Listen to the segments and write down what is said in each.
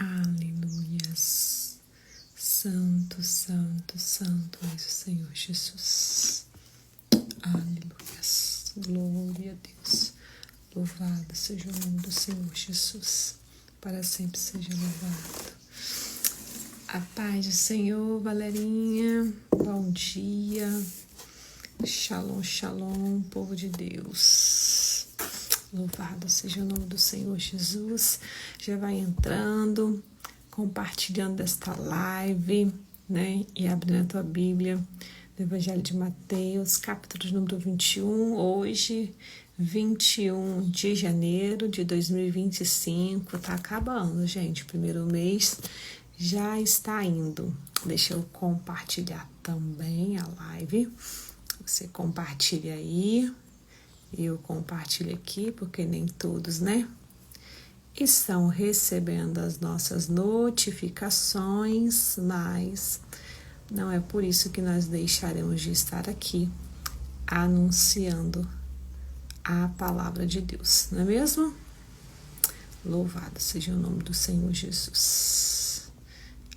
Aleluias. Santo, santo, santo és o Senhor Jesus. Aleluias. Glória a Deus. Louvado seja o nome do Senhor Jesus. Para sempre seja louvado. A paz do Senhor, Valerinha. Bom dia. Shalom, shalom, povo de Deus. Louvado seja o nome do Senhor Jesus. Já vai entrando, compartilhando desta live, né? E abrindo a tua Bíblia do Evangelho de Mateus, capítulo de número 21. Hoje, 21 de janeiro de 2025. Tá acabando, gente. O primeiro mês já está indo. Deixa eu compartilhar também a live. Você compartilha aí. Eu compartilho aqui, porque nem todos, né, estão recebendo as nossas notificações, mas não é por isso que nós deixaremos de estar aqui anunciando a palavra de Deus, não é mesmo? Louvado seja o nome do Senhor Jesus.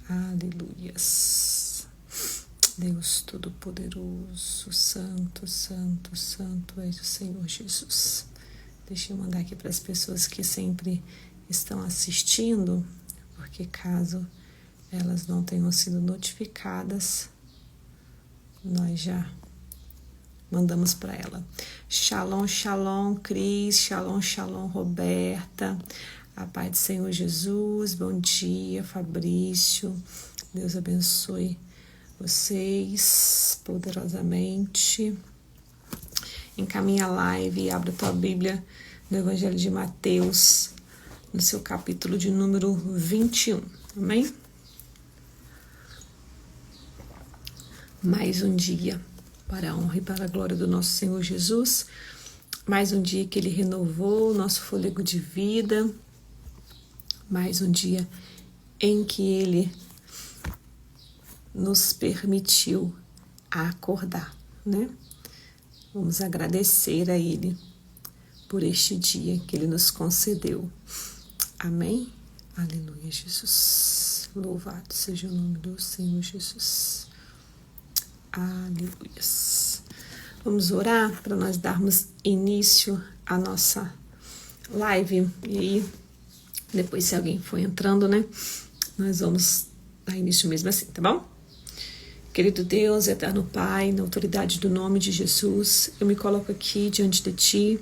Aleluias. Deus Todo-Poderoso, Santo, Santo, Santo és o Senhor Jesus. Deixa eu mandar aqui para as pessoas que sempre estão assistindo, porque caso elas não tenham sido notificadas, nós já mandamos para ela. Shalom, shalom, Cris. Shalom, shalom, Roberta. A paz do Senhor Jesus. Bom dia, Fabrício. Deus abençoe vocês poderosamente. Encaminha a live e abre a tua Bíblia no Evangelho de Mateus, no seu capítulo de número 21. Amém? Mais um dia para a honra e para a glória do nosso Senhor Jesus. Mais um dia que Ele renovou o nosso fôlego de vida. Mais um dia em que Ele nos permitiu acordar, né? Vamos agradecer a Ele por este dia que Ele nos concedeu. Amém? Aleluia, Jesus. Louvado seja o nome do Senhor Jesus. Aleluia. Vamos orar para nós darmos início à nossa live. E aí, depois se alguém for entrando, né, nós vamos dar início mesmo assim, tá bom? Querido Deus, eterno Pai, na autoridade do nome de Jesus, eu me coloco aqui diante de Ti.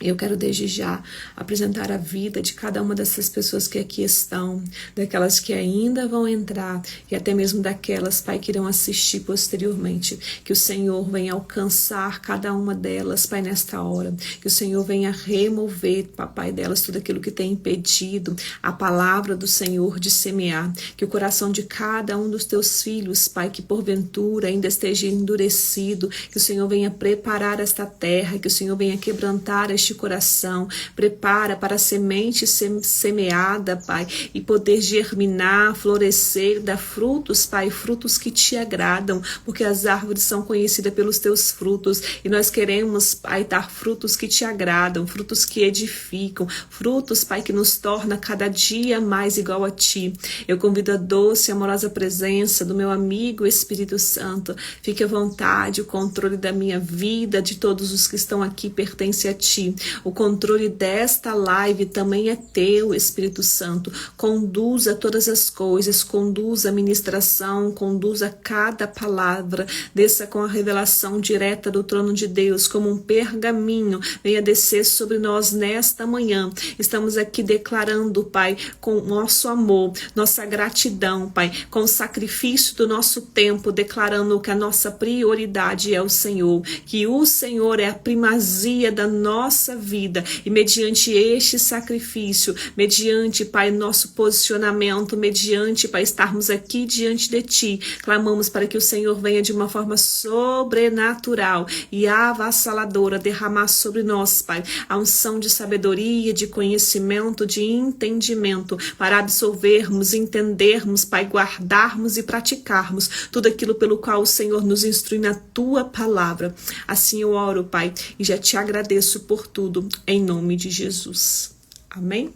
Eu quero desde já apresentar a vida de cada uma dessas pessoas que aqui estão, daquelas que ainda vão entrar e até mesmo daquelas, Pai, que irão assistir posteriormente. Que o Senhor venha alcançar cada uma delas, Pai, nesta hora. Que o Senhor venha remover, Papai, delas tudo aquilo que tem impedido a palavra do Senhor de semear. Que o coração de cada um dos Teus filhos, Pai, que porventura ainda esteja endurecido, que o Senhor venha preparar esta terra, que o Senhor venha quebrantar este coração, prepara para a semente semeada, Pai, e poder germinar, florescer, dar frutos, Pai, frutos que Te agradam, porque as árvores são conhecidas pelos Teus frutos, e nós queremos, Pai, dar frutos que Te agradam, frutos que edificam, frutos, Pai, que nos torna cada dia mais igual a Ti. Eu convido a doce e amorosa presença do meu amigo Espírito Santo. Fique à vontade, o controle da minha vida, de todos os que estão aqui, pertence a Ti. O controle desta live também é Teu, Espírito Santo. Conduza todas as coisas, conduza a ministração, conduza cada palavra, desça com a revelação direta do trono de Deus, como um pergaminho, venha descer sobre nós nesta manhã. Estamos aqui declarando, Pai, com nosso amor, nossa gratidão, Pai, com o sacrifício do nosso tempo, declarando que a nossa prioridade é o Senhor, que o Senhor é a primazia da nossa vida, e mediante este sacrifício, mediante, Pai, nosso posicionamento, mediante, Pai, estarmos aqui diante de Ti, clamamos para que o Senhor venha de uma forma sobrenatural e avassaladora derramar sobre nós, Pai, a unção de sabedoria, de conhecimento, de entendimento, para absorvermos, entendermos, Pai, guardarmos e praticarmos tudo aquilo pelo qual o Senhor nos instrui na Tua palavra. Assim eu oro, Pai, e já Te agradeço por tudo, em nome de Jesus. Amém?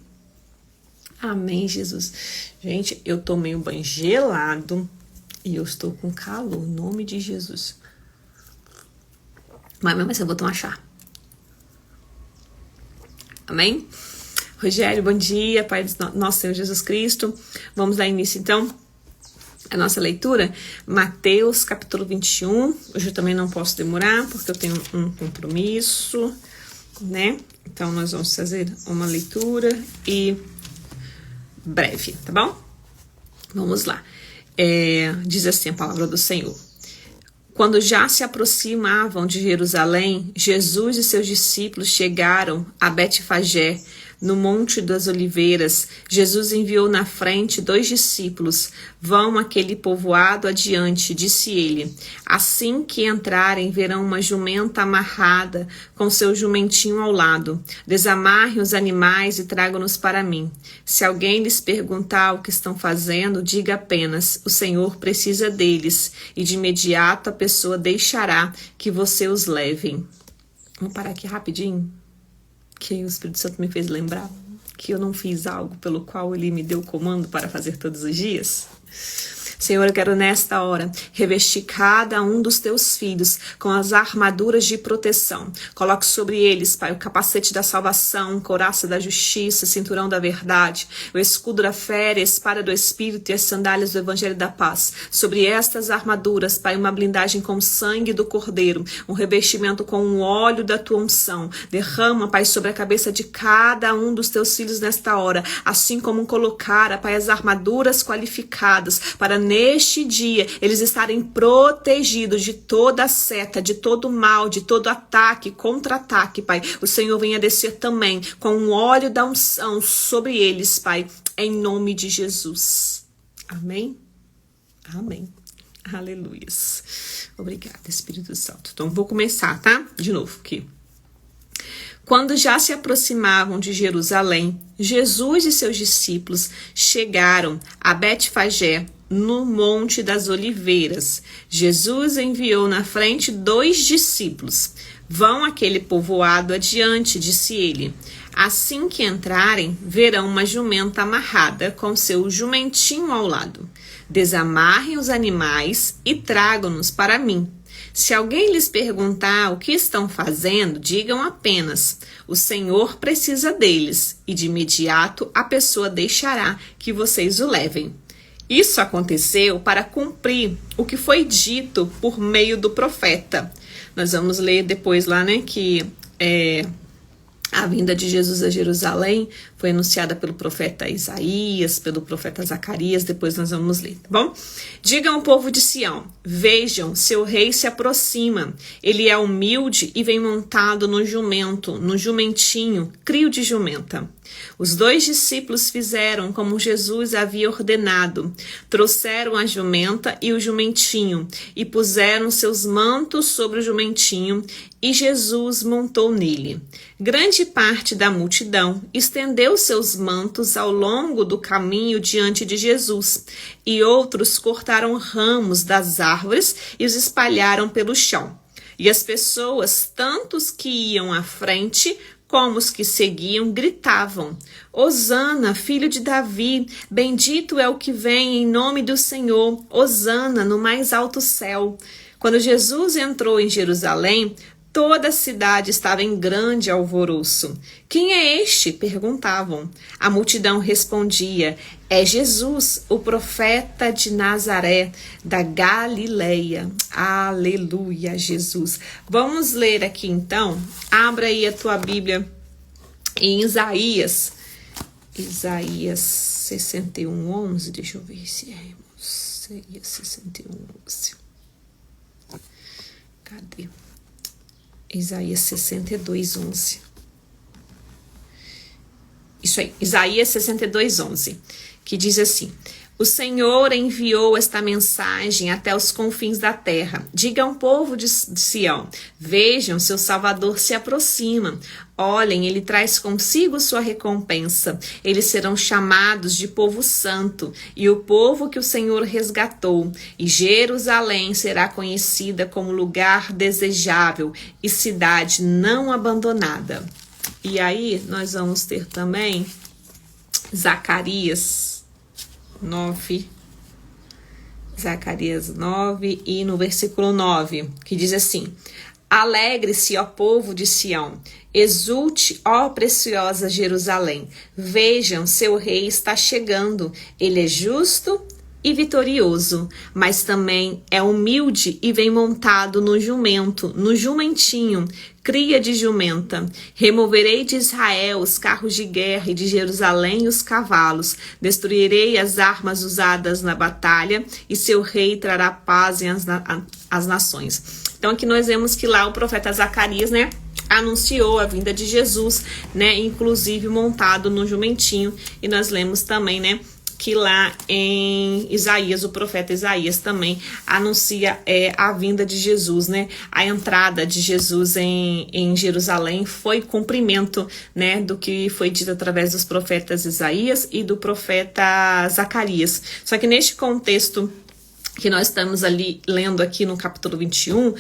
Amém, Jesus. Gente, eu tomei um banho gelado e eu estou com calor, em nome de Jesus. Mas mesmo assim eu vou tomar chá. Amém? Rogério, bom dia, Pai do nosso Senhor Jesus Cristo. Vamos dar início então à nossa leitura. Mateus capítulo 21. Hoje eu também não posso demorar porque eu tenho um compromisso, né? Então nós vamos fazer uma leitura e breve, tá bom? Vamos lá. Diz assim a palavra do Senhor. Quando já se aproximavam de Jerusalém, Jesus e seus discípulos chegaram a Betfagé, no Monte das Oliveiras. Jesus enviou na frente 2 discípulos. Vão àquele povoado adiante, disse ele. Assim que entrarem, verão uma jumenta amarrada, com seu jumentinho ao lado. Desamarrem os animais e tragam-nos para mim. Se alguém lhes perguntar o que estão fazendo, diga apenas, o Senhor precisa deles, e de imediato a pessoa deixará que você os levem. Vamos parar aqui rapidinho, que o Espírito Santo me fez lembrar que eu não fiz algo pelo qual ele me deu comando para fazer todos os dias. Senhor, eu quero nesta hora revestir cada um dos teus filhos com as armaduras de proteção. Coloque sobre eles, Pai, o capacete da salvação, couraça da justiça, cinturão da verdade, o escudo da fé, a espada do Espírito e as sandálias do Evangelho da paz. Sobre estas armaduras, Pai, uma blindagem com o sangue do Cordeiro, um revestimento com o óleo da tua unção. Derrama, Pai, sobre a cabeça de cada um dos teus filhos nesta hora, assim como colocar, Pai, as armaduras qualificadas para neste dia eles estarem protegidos de toda seta, de todo mal, de todo ataque, contra-ataque, Pai. O Senhor venha descer também com o óleo da unção sobre eles, Pai, em nome de Jesus. Amém? Amém. Aleluias. Obrigada, Espírito Santo. Então, vou começar, tá? De novo aqui. Quando já se aproximavam de Jerusalém, Jesus e seus discípulos chegaram a Betfagé, no Monte das Oliveiras. Jesus enviou na frente 2 discípulos. Vão àquele povoado adiante, disse ele. Assim que entrarem, verão uma jumenta amarrada com seu jumentinho ao lado. Desamarrem os animais e tragam-nos para mim. Se alguém lhes perguntar o que estão fazendo, digam apenas, o Senhor precisa deles, e de imediato a pessoa deixará que vocês o levem. Isso aconteceu para cumprir o que foi dito por meio do profeta. Nós vamos ler depois lá, né, que a vinda de Jesus a Jerusalém foi anunciada pelo profeta Isaías, pelo profeta Zacarias, depois nós vamos ler, tá bom? Digam ao povo de Sião, vejam, seu rei se aproxima, ele é humilde e vem montado no jumento, no jumentinho, crio de jumenta. Os 2 discípulos fizeram como Jesus havia ordenado. Trouxeram a jumenta e o jumentinho e puseram seus mantos sobre o jumentinho e Jesus montou nele. Grande parte da multidão estendeu seus mantos ao longo do caminho diante de Jesus e outros cortaram ramos das árvores e os espalharam pelo chão. E as pessoas, tanto os que iam à frente como os que seguiam, gritavam, Hosana, filho de Davi, bendito é o que vem em nome do Senhor, Hosana no mais alto céu. Quando Jesus entrou em Jerusalém, toda a cidade estava em grande alvoroço. Quem é este? Perguntavam. A multidão respondia, é Jesus, o profeta de Nazaré, da Galileia. Aleluia, Jesus. Vamos ler aqui então. Abra aí a tua Bíblia em Isaías 61:11. Deixa eu ver se é. Isaías 61:11. Cadê? Isaías 62:11. Isso aí, Isaías 62:11, que diz assim: o Senhor enviou esta mensagem até os confins da terra. Diga ao povo de Sião, vejam, seu Salvador se aproxima. Olhem, ele traz consigo sua recompensa. Eles serão chamados de povo santo e o povo que o Senhor resgatou. E Jerusalém será conhecida como lugar desejável e cidade não abandonada. E aí nós vamos ter também Zacarias 9. Zacarias 9 e no versículo 9, que diz assim: Alegre-se, ó povo de Sião, exulte, ó preciosa Jerusalém. Vejam, seu rei está chegando, ele é justo e vitorioso, mas também é humilde e vem montado no jumento, no jumentinho, cria de jumenta. Removerei de Israel os carros de guerra e de Jerusalém os cavalos. Destruirei as armas usadas na batalha e seu rei trará paz às nações. Então aqui nós vemos que lá o profeta Zacarias, né, anunciou a vinda de Jesus, né, inclusive montado no jumentinho. E nós lemos também, né, que lá em Isaías, o profeta Isaías também anuncia a vinda de Jesus, né? A entrada de Jesus em Jerusalém foi cumprimento, né, do que foi dito através dos profetas Isaías e do profeta Zacarias. Só que neste contexto que nós estamos ali lendo aqui no capítulo 21,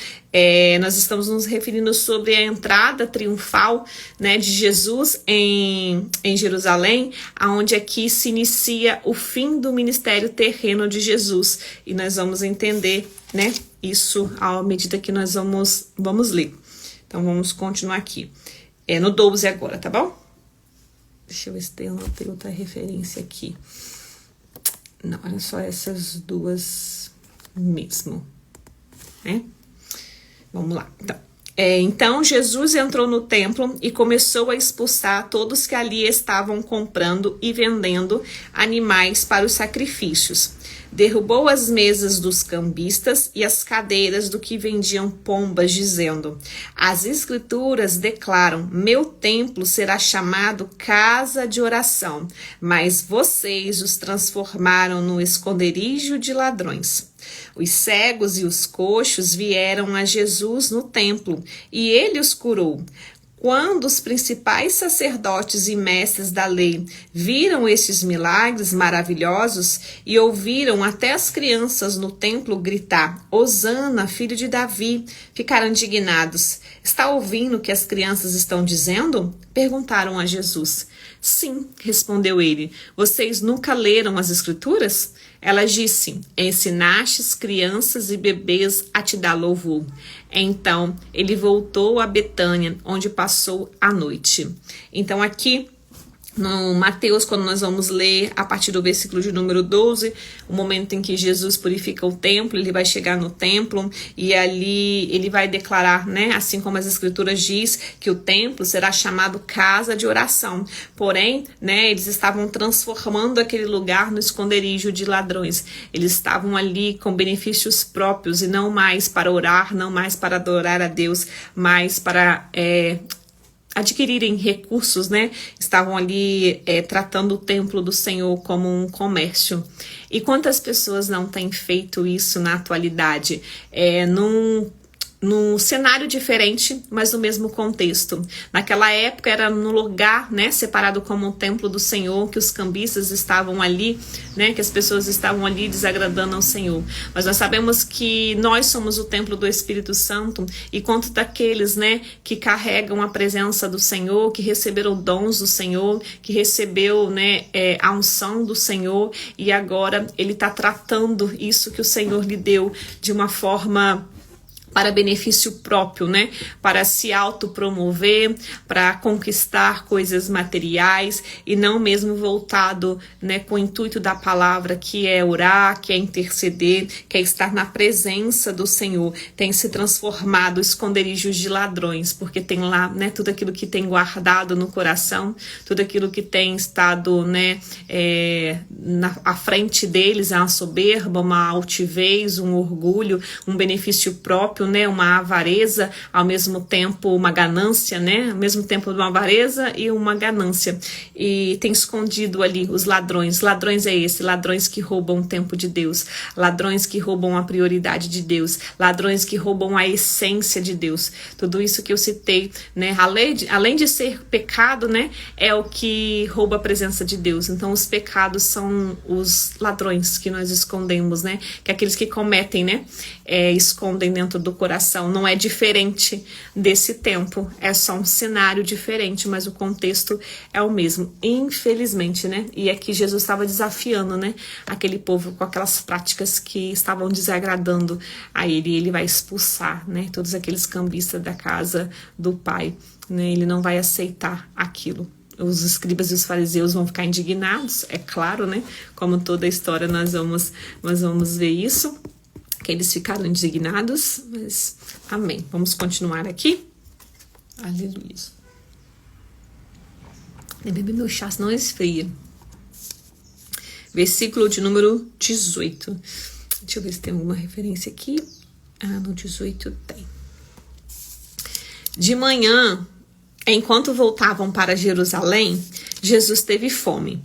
nós estamos nos referindo sobre a entrada triunfal, né, de Jesus em Jerusalém, aonde aqui se inicia o fim do ministério terreno de Jesus. E nós vamos entender, né, isso à medida que nós vamos ler. Então vamos continuar aqui. No 12 agora, tá bom? Deixa eu ver se tem outra referência aqui. Não, era só essas duas mesmo, né? Vamos lá, então. Então Jesus entrou no templo e começou a expulsar todos que ali estavam comprando e vendendo animais para os sacrifícios. Derrubou as mesas dos cambistas e as cadeiras do que vendiam pombas, dizendo: As escrituras declaram, meu templo será chamado casa de oração, mas vocês os transformaram no esconderijo de ladrões. Os cegos e os coxos vieram a Jesus no templo, e ele os curou. Quando os principais sacerdotes e mestres da lei viram estes milagres maravilhosos e ouviram até as crianças no templo gritar: Hosana, filho de Davi, ficaram indignados. Está ouvindo o que as crianças estão dizendo? Perguntaram a Jesus. Sim, respondeu ele. Vocês nunca leram as escrituras? Ela disse: Ensinastes crianças e bebês a te dar louvor. Então ele voltou a Betânia, onde passou a noite. Então aqui no Mateus, quando nós vamos ler a partir do versículo de número 12, o momento em que Jesus purifica o templo, ele vai chegar no templo e ali ele vai declarar, né, assim como as escrituras diz, que o templo será chamado casa de oração. Porém, né, eles estavam transformando aquele lugar no esconderijo de ladrões. Eles estavam ali com benefícios próprios e não mais para orar, não mais para adorar a Deus, mas para adquirirem recursos, né? Estavam ali tratando o templo do Senhor como um comércio. E quantas pessoas não têm feito isso na atualidade? Num cenário diferente, mas no mesmo contexto. Naquela época era no lugar, né, separado como o templo do Senhor, que os cambistas estavam ali, né, que as pessoas estavam ali desagradando ao Senhor. Mas nós sabemos que nós somos o templo do Espírito Santo, e quanto daqueles, né, que carregam a presença do Senhor, que receberam dons do Senhor, que recebeu, né, a unção do Senhor, e agora ele está tratando isso que o Senhor lhe deu de uma forma para benefício próprio, né? Para se autopromover, para conquistar coisas materiais e não mesmo voltado, né, com o intuito da palavra, que é orar, que é interceder, que é estar na presença do Senhor. Tem se transformado esconderijos de ladrões, porque tem lá, né, tudo aquilo que tem guardado no coração, tudo aquilo que tem estado, né, à frente deles, é uma soberba, uma altivez, um orgulho, um benefício próprio, né, uma avareza, ao mesmo tempo uma ganância, né, ao mesmo tempo uma avareza e uma ganância, e tem escondido ali os ladrões. Ladrões é esse, ladrões que roubam o tempo de Deus, ladrões que roubam a prioridade de Deus, ladrões que roubam a essência de Deus. Tudo isso que eu citei, né, além de ser pecado, né, é o que rouba a presença de Deus. Então os pecados são os ladrões que nós escondemos, né, que é aqueles que cometem, né, escondem dentro do coração. Não é diferente desse tempo, é só um cenário diferente, mas o contexto é o mesmo, infelizmente, né? E aqui Jesus estava desafiando, né, aquele povo com aquelas práticas que estavam desagradando a ele, e ele vai expulsar, né, todos aqueles cambistas da casa do pai, né? Ele não vai aceitar aquilo. Os escribas e os fariseus vão ficar indignados, é claro, né? Como toda a história nós vamos ver isso, que eles ficaram indignados, mas amém. Vamos continuar aqui. Aleluia. Beber meu chá, senão esfria. Versículo de número 18. Deixa eu ver se tem alguma referência aqui. No 18 tem. De manhã, enquanto voltavam para Jerusalém, Jesus teve fome.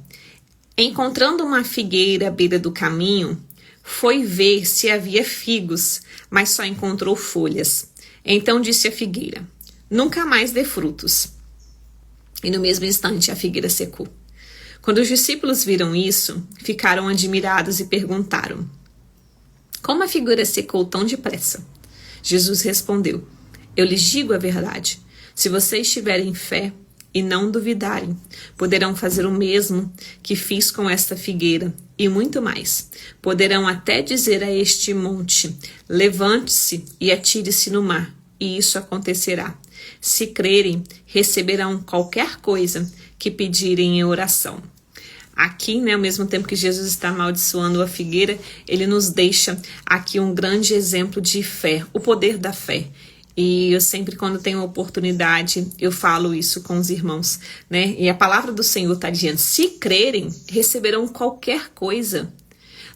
Encontrando uma figueira à beira do caminho, foi ver se havia figos, mas só encontrou folhas. Então disse à figueira: nunca mais dê frutos. E no mesmo instante a figueira secou. Quando os discípulos viram isso, ficaram admirados e perguntaram: como a figueira secou tão depressa? Jesus respondeu: eu lhes digo a verdade. Se vocês tiverem fé e não duvidarem, poderão fazer o mesmo que fiz com esta figueira e muito mais. Poderão até dizer a este monte: levante-se e atire-se no mar, e isso acontecerá. Se crerem, receberão qualquer coisa que pedirem em oração. Aqui, né, ao mesmo tempo que Jesus está amaldiçoando a figueira, ele nos deixa aqui um grande exemplo de fé, o poder da fé. E eu sempre, quando tenho a oportunidade, eu falo isso com os irmãos, né? E a palavra do Senhor está dizendo: se crerem, receberão qualquer coisa.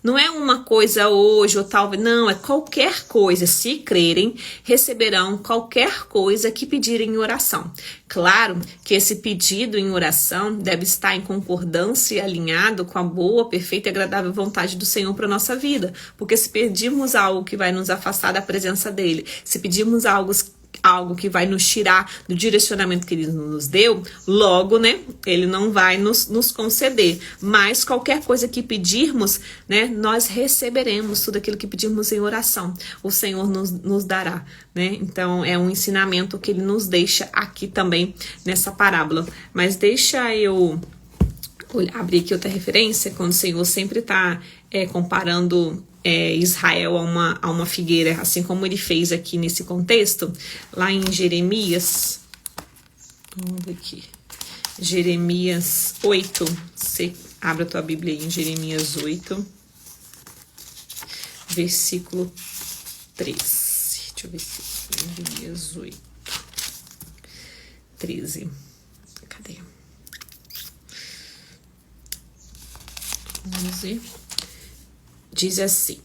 Não é uma coisa hoje ou talvez, não, é qualquer coisa. Se crerem, receberão qualquer coisa que pedirem em oração. Claro que esse pedido em oração deve estar em concordância e alinhado com a boa, perfeita e agradável vontade do Senhor para a nossa vida. Porque se pedirmos algo que vai nos afastar da presença dele, se pedirmos algo que vai nos tirar do direcionamento que ele nos deu, logo, né, ele não vai nos conceder. Mas qualquer coisa que pedirmos, né, nós receberemos tudo aquilo que pedirmos em oração. O Senhor nos dará, né? Então, é um ensinamento que ele nos deixa aqui também nessa parábola. Mas deixa eu abrir aqui outra referência, quando o Senhor sempre está comparando Israel a uma figueira, assim como ele fez aqui nesse contexto, lá em Jeremias, vamos ver aqui, Jeremias 8, você abre a tua Bíblia aí em Jeremias 8, versículo 13, deixa eu ver se Jeremias 8, 13, cadê? Vamos ver. Diz assim: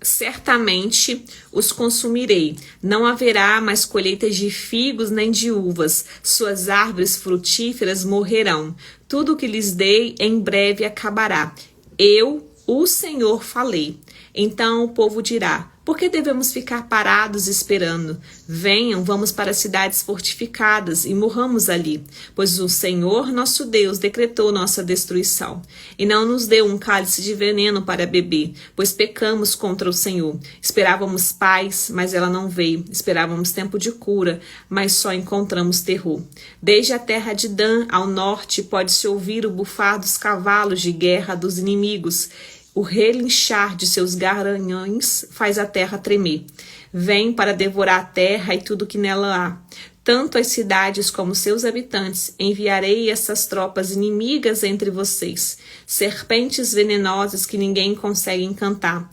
certamente os consumirei, não haverá mais colheitas de figos nem de uvas, suas árvores frutíferas morrerão, tudo o que lhes dei em breve acabará. Eu, o Senhor, falei. Então o povo dirá: por que devemos ficar parados esperando? Venham, vamos para as cidades fortificadas e morramos ali, pois o Senhor, nosso Deus, decretou nossa destruição. E não nos deu um cálice de veneno para beber, pois pecamos contra o Senhor. Esperávamos paz, mas ela não veio. Esperávamos tempo de cura, mas só encontramos terror. Desde a terra de Dan ao norte pode-se ouvir o bufar dos cavalos de guerra dos inimigos. O relinchar de seus garanhões faz a terra tremer. Vem para devorar a terra e tudo que nela há. Tanto as cidades como seus habitantes, enviarei essas tropas inimigas entre vocês. Serpentes venenosas que ninguém consegue encantar.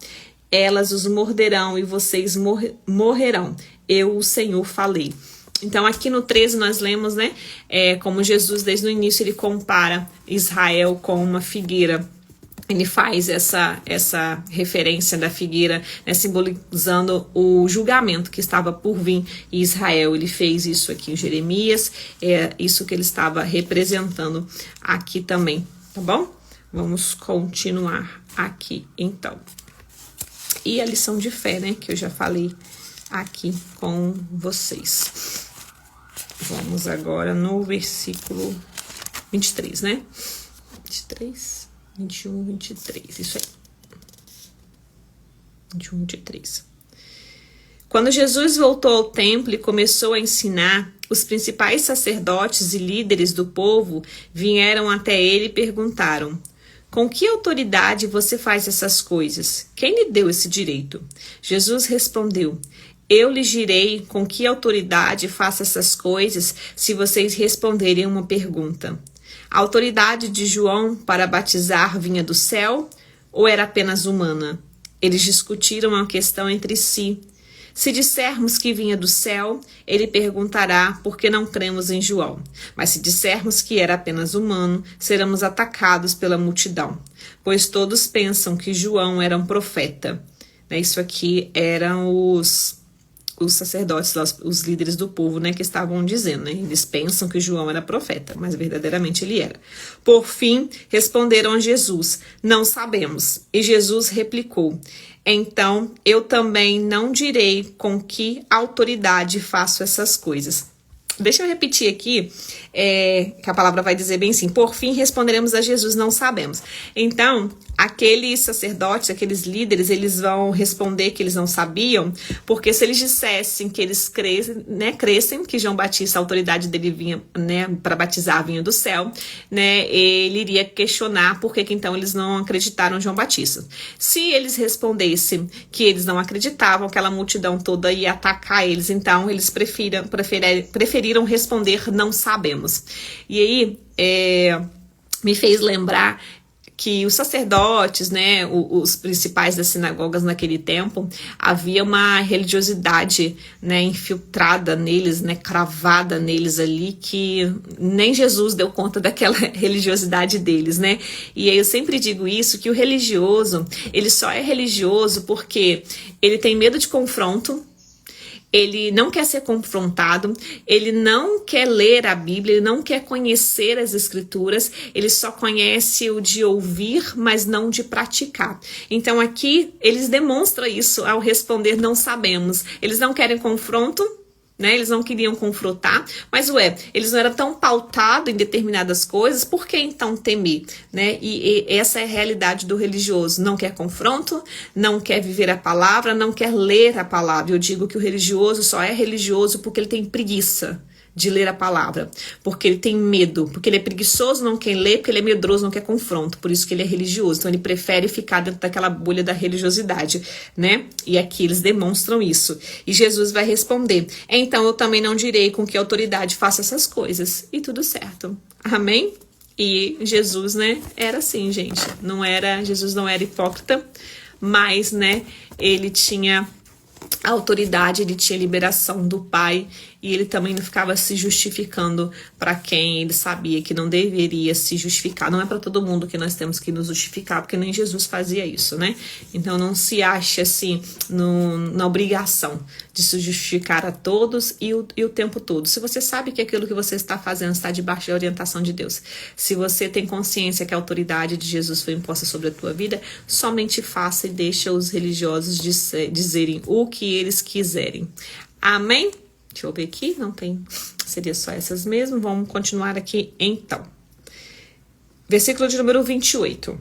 Elas os morderão e vocês morrerão. Eu, o Senhor, falei. Então aqui no 13 nós lemos, né, como Jesus desde o início ele compara Israel com uma figueira. Ele faz essa referência da figueira, né, simbolizando o julgamento que estava por vir em Israel. Ele fez isso aqui em Jeremias, isso que ele estava representando aqui também, tá bom? Vamos continuar aqui, então. E a lição de fé, né, que eu já falei aqui com vocês. Vamos agora no versículo 23, né? 23... 21, 23, isso aí. 21, 23. Quando Jesus voltou ao templo e começou a ensinar, os principais sacerdotes e líderes do povo vieram até ele e perguntaram: com que autoridade você faz essas coisas? Quem lhe deu esse direito? Jesus respondeu: eu lhes direi com que autoridade faço essas coisas se vocês responderem uma pergunta. A autoridade de João para batizar vinha do céu ou era apenas humana? Eles discutiram a questão entre si. Se dissermos que vinha do céu, ele perguntará por que não cremos em João. Mas se dissermos que era apenas humano, seremos atacados pela multidão, pois todos pensam que João era um profeta. Isso aqui eram os sacerdotes, os líderes do povo, que estavam dizendo, Eles pensam que João era profeta, mas verdadeiramente ele era. Por fim, responderam a Jesus: não sabemos. E Jesus replicou: então eu também não direi com que autoridade faço essas coisas. Deixa eu repetir aqui, que a palavra vai dizer bem assim: por fim responderemos a Jesus, não sabemos. Então, aqueles sacerdotes, aqueles líderes, eles vão responder que eles não sabiam, porque se eles dissessem que eles crescem que João Batista, a autoridade dele vinha, para batizar vinha do céu, ele iria questionar por que então eles não acreditaram em João Batista. Se eles respondessem que eles não acreditavam, aquela multidão toda ia atacar eles, então eles preferiram responder: não sabemos. E aí, me fez lembrar que os sacerdotes, os principais das sinagogas naquele tempo, havia uma religiosidade, infiltrada neles, cravada neles ali, que nem Jesus deu conta daquela religiosidade deles, E aí eu sempre digo isso, que o religioso, ele só é religioso porque ele tem medo de confronto, ele não quer ser confrontado, ele não quer ler a Bíblia, ele não quer conhecer as Escrituras, ele só conhece o de ouvir, mas não de praticar. Então aqui eles demonstram isso ao responder: não sabemos. Eles não querem confronto, eles não queriam confrontar, mas eles não eram tão pautados em determinadas coisas, por que então temer? E essa é a realidade do religioso: não quer confronto, não quer viver a palavra, não quer ler a palavra. Eu digo que o religioso só é religioso porque ele tem preguiça de ler a palavra, porque ele tem medo, porque ele é preguiçoso, não quer ler, porque ele é medroso, não quer confronto, por isso que ele é religioso. Então ele prefere ficar dentro daquela bolha da religiosidade, E aqui eles demonstram isso. E Jesus vai responder: então eu também não direi com que autoridade faço essas coisas. E tudo certo. Amém? E Jesus, era assim, gente. Jesus não era hipócrita, mas, ele tinha a autoridade, ele tinha liberação do Pai, e ele também não ficava se justificando para quem ele sabia que não deveria se justificar. Não é para todo mundo que nós temos que nos justificar, porque nem Jesus fazia isso, Então não se ache assim na obrigação de se justificar a todos e o tempo todo. Se você sabe que aquilo que você está fazendo está debaixo da orientação de Deus, se você tem consciência que a autoridade de Jesus foi imposta sobre a tua vida, somente faça e deixa os religiosos dizerem o que eles quiserem. Amém? Deixa eu ver aqui, não tem, seria só essas mesmo. Vamos continuar aqui então. Versículo de número 28.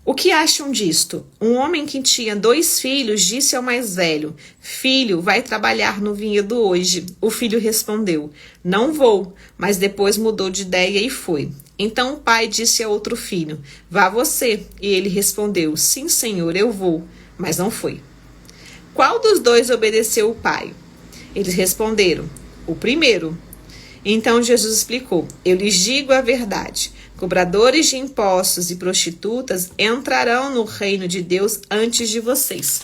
O que acham disto? Um homem que tinha 2 filhos disse ao mais velho: filho, vai trabalhar no vinhedo hoje. O filho respondeu: não vou, mas depois mudou de ideia e foi. Então o pai disse ao outro filho: vá você. E ele respondeu: sim, senhor, eu vou, mas não foi. Qual dos dois obedeceu o pai? Eles responderam: o primeiro. Então Jesus explicou: eu lhes digo a verdade. Cobradores de impostos e prostitutas entrarão no reino de Deus antes de vocês.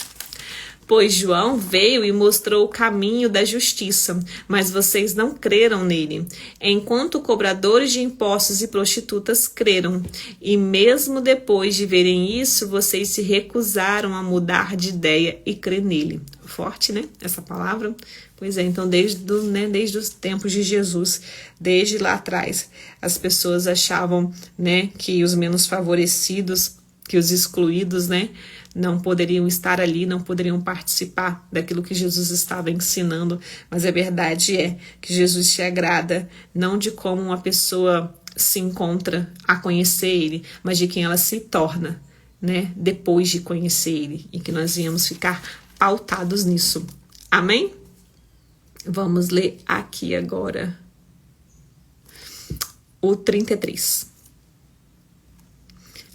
Pois João veio e mostrou o caminho da justiça, mas vocês não creram nele, enquanto cobradores de impostos e prostitutas creram. E mesmo depois de verem isso, vocês se recusaram a mudar de ideia e crer nele. Forte, essa palavra? Pois é, então desde os tempos de Jesus, desde lá atrás, as pessoas achavam, que os menos favorecidos, que os excluídos, não poderiam estar ali, não poderiam participar daquilo que Jesus estava ensinando. Mas a verdade é que Jesus se agrada não de como uma pessoa se encontra a conhecer ele, mas de quem ela se torna, depois de conhecer ele, e que nós viemos ficar pautados nisso. Amém? Vamos ler aqui agora o 33.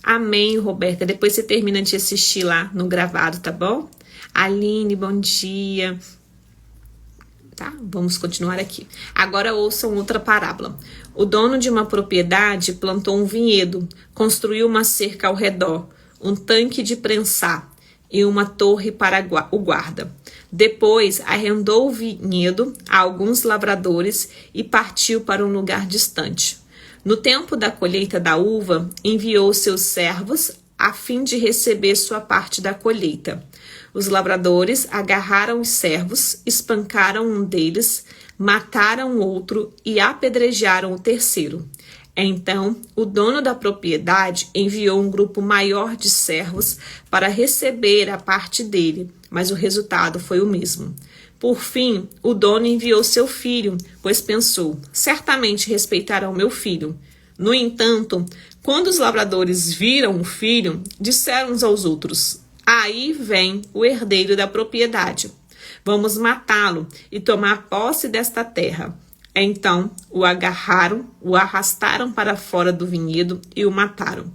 Amém, Roberta. Depois você termina de assistir lá no gravado, tá bom? Aline, bom dia. Tá? Vamos continuar aqui. Agora ouçam outra parábola. O dono de uma propriedade plantou um vinhedo, construiu uma cerca ao redor, um tanque de prensar e uma torre para o guarda. Depois arrendou o vinhedo a alguns lavradores e partiu para um lugar distante. No tempo da colheita da uva, enviou seus servos a fim de receber sua parte da colheita. Os lavradores agarraram os servos, espancaram um deles, mataram o outro e apedrejaram o terceiro. Então, o dono da propriedade enviou um grupo maior de servos para receber a parte dele, mas o resultado foi o mesmo. Por fim, o dono enviou seu filho, pois pensou, certamente respeitarão meu filho. No entanto, quando os lavradores viram o filho, disseram uns aos outros, aí vem o herdeiro da propriedade. Vamos matá-lo e tomar posse desta terra. Então o agarraram, o arrastaram para fora do vinhedo e o mataram.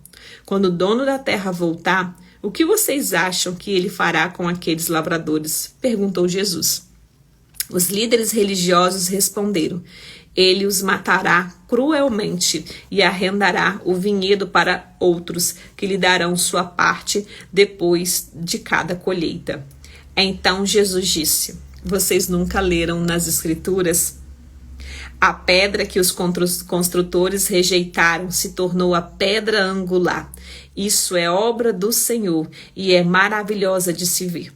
Quando o dono da terra voltar, o que vocês acham que ele fará com aqueles lavradores? Perguntou Jesus. Os líderes religiosos responderam, ele os matará cruelmente e arrendará o vinhedo para outros que lhe darão sua parte depois de cada colheita. Então Jesus disse, vocês nunca leram nas Escrituras? A pedra que os construtores rejeitaram se tornou a pedra angular. Isso é obra do Senhor e é maravilhosa de se ver.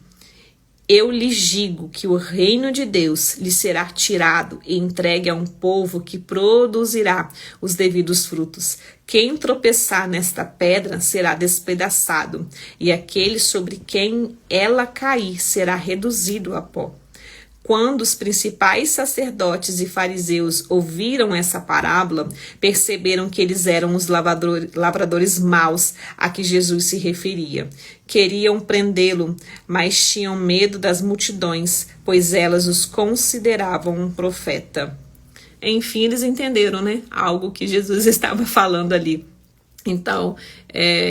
Eu lhes digo que o reino de Deus lhe será tirado e entregue a um povo que produzirá os devidos frutos. Quem tropeçar nesta pedra será despedaçado, e aquele sobre quem ela cair será reduzido a pó. Quando os principais sacerdotes e fariseus ouviram essa parábola, perceberam que eles eram os lavradores maus a que Jesus se referia. Queriam prendê-lo, mas tinham medo das multidões, pois elas os consideravam um profeta. Enfim, eles entenderam, né? Algo que Jesus estava falando ali. Então,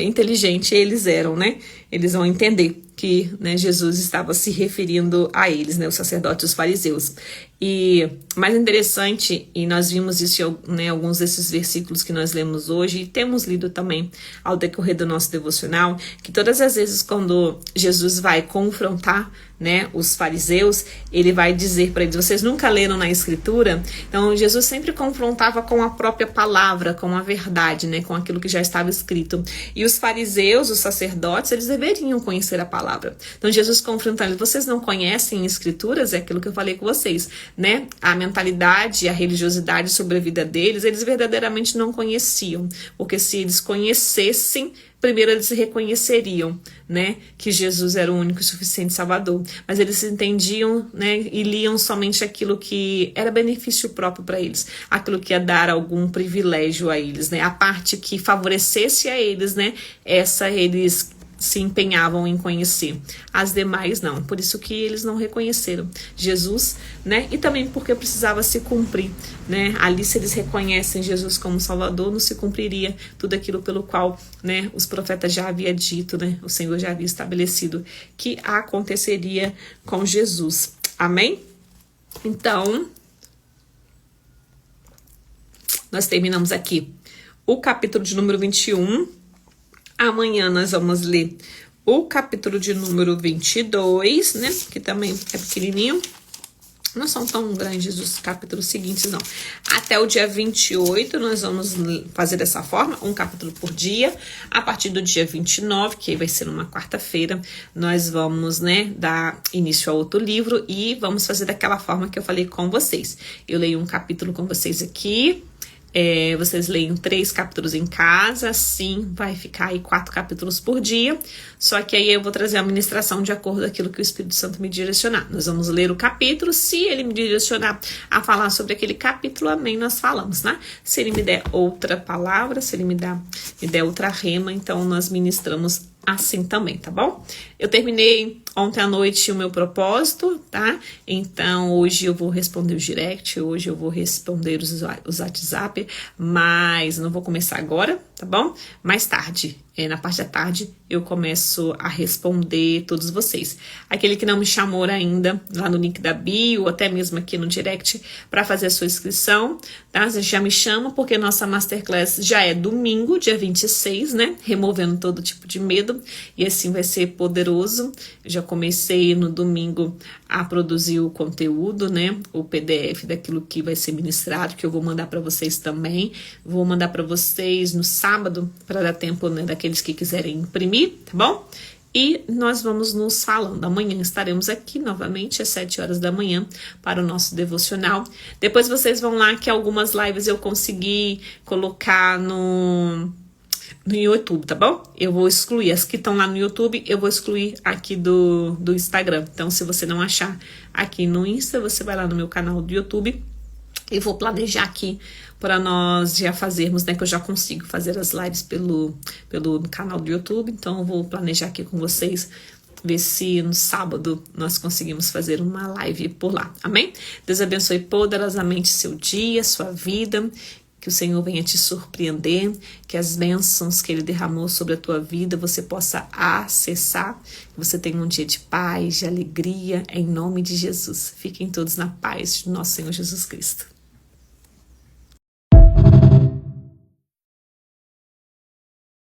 inteligente eles eram, né? Eles vão entender que, né, Jesus estava se referindo a eles, né, os sacerdotes e os fariseus. E mais interessante, e nós vimos isso em alguns desses versículos que nós lemos hoje, e temos lido também ao decorrer do nosso devocional, que todas as vezes quando Jesus vai confrontar, né, os fariseus, ele vai dizer para eles, vocês nunca leram na Escritura? Então Jesus sempre confrontava com a própria palavra, com a verdade, né, com aquilo que já estava escrito. E os fariseus, os sacerdotes, eles deveriam conhecer a palavra. Então Jesus confrontando eles, vocês não conhecem Escrituras? É aquilo que eu falei com vocês, né? A mentalidade, a religiosidade sobre a vida deles, eles verdadeiramente não conheciam, porque se eles conhecessem, primeiro eles reconheceriam, né, que Jesus era o único e suficiente Salvador, mas eles entendiam, né, e liam somente aquilo que era benefício próprio para eles, aquilo que ia dar algum privilégio a eles, né, a parte que favorecesse a eles, né, essa eles se empenhavam em conhecer, as demais não, por isso que eles não reconheceram Jesus, né, e também porque precisava se cumprir, né, ali se eles reconhecem Jesus como Salvador, não se cumpriria tudo aquilo pelo qual, né, os profetas já haviam dito, né, o Senhor já havia estabelecido que aconteceria com Jesus, amém? Então, nós terminamos aqui o capítulo de número 21, amanhã nós vamos ler o capítulo de número 22, né? Que também é pequenininho. Não são tão grandes os capítulos seguintes, não. Até o dia 28, nós vamos fazer dessa forma, um capítulo por dia. A partir do dia 29, que vai ser uma quarta-feira, nós vamos, né, dar início a outro livro e vamos fazer daquela forma que eu falei com vocês. Eu leio um capítulo com vocês aqui. Vocês leem 3 capítulos em casa, assim vai ficar aí 4 capítulos por dia, só que aí eu vou trazer a ministração de acordo com aquilo que o Espírito Santo me direcionar. Nós vamos ler o capítulo, se ele me direcionar a falar sobre aquele capítulo, amém, nós falamos, né? Se ele me der outra palavra, se ele me der outra rema, então nós ministramos assim também, tá bom? Eu terminei ontem à noite o meu propósito, tá? Então, hoje eu vou responder o direct, hoje eu vou responder os WhatsApp, mas não vou começar agora, tá bom? Mais tarde, na parte da tarde, eu começo a responder todos vocês. Aquele que não me chamou ainda, lá no link da bio, ou até mesmo aqui no direct, para fazer a sua inscrição, tá? Você já me chama, porque nossa Masterclass já é domingo, dia 26, né? Removendo todo tipo de medo, e assim vai ser poderoso. Eu já comecei no domingo a produzir o conteúdo, né? O PDF daquilo que vai ser ministrado, que eu vou mandar para vocês também. Vou mandar para vocês no sábado, para dar tempo, né, daqueles que quiserem imprimir, tá bom? E nós vamos nos falando. Amanhã estaremos aqui novamente às 7 horas da manhã para o nosso devocional. Depois vocês vão lá que algumas lives eu consegui colocar no YouTube, tá bom? Eu vou excluir as que estão lá no YouTube, eu vou excluir aqui do Instagram. Então, se você não achar aqui no Insta, você vai lá no meu canal do YouTube e vou planejar aqui para nós já fazermos, né? Que eu já consigo fazer as lives pelo canal do YouTube. Então, eu vou planejar aqui com vocês, ver se no sábado nós conseguimos fazer uma live por lá. Amém? Deus abençoe poderosamente seu dia, sua vida. Que o Senhor venha te surpreender, que as bênçãos que Ele derramou sobre a tua vida você possa acessar, que você tenha um dia de paz, de alegria, em nome de Jesus. Fiquem todos na paz de nosso Senhor Jesus Cristo.